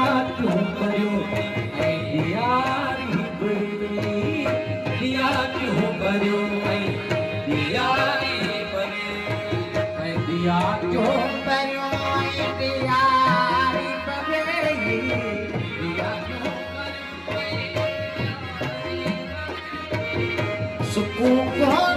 क्यों करो ऐ दियारी बड़ी दिया क्यों करो ऐ दियारी बड़ी ऐ दिया क्यों करो ऐ दियारी बड़ी दिया क्यों करो सुकून को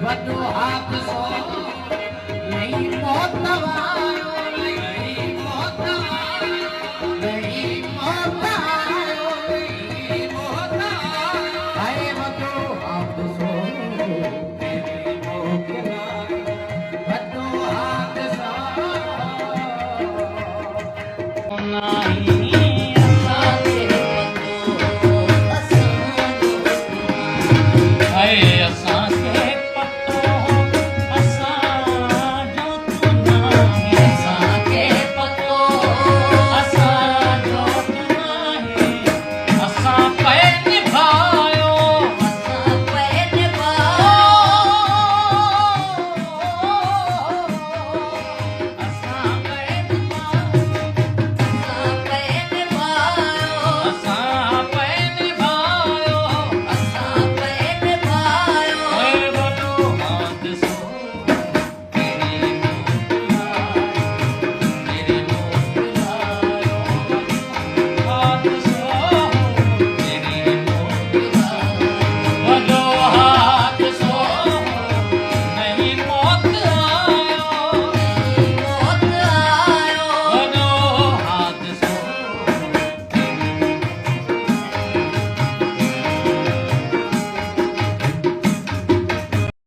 What do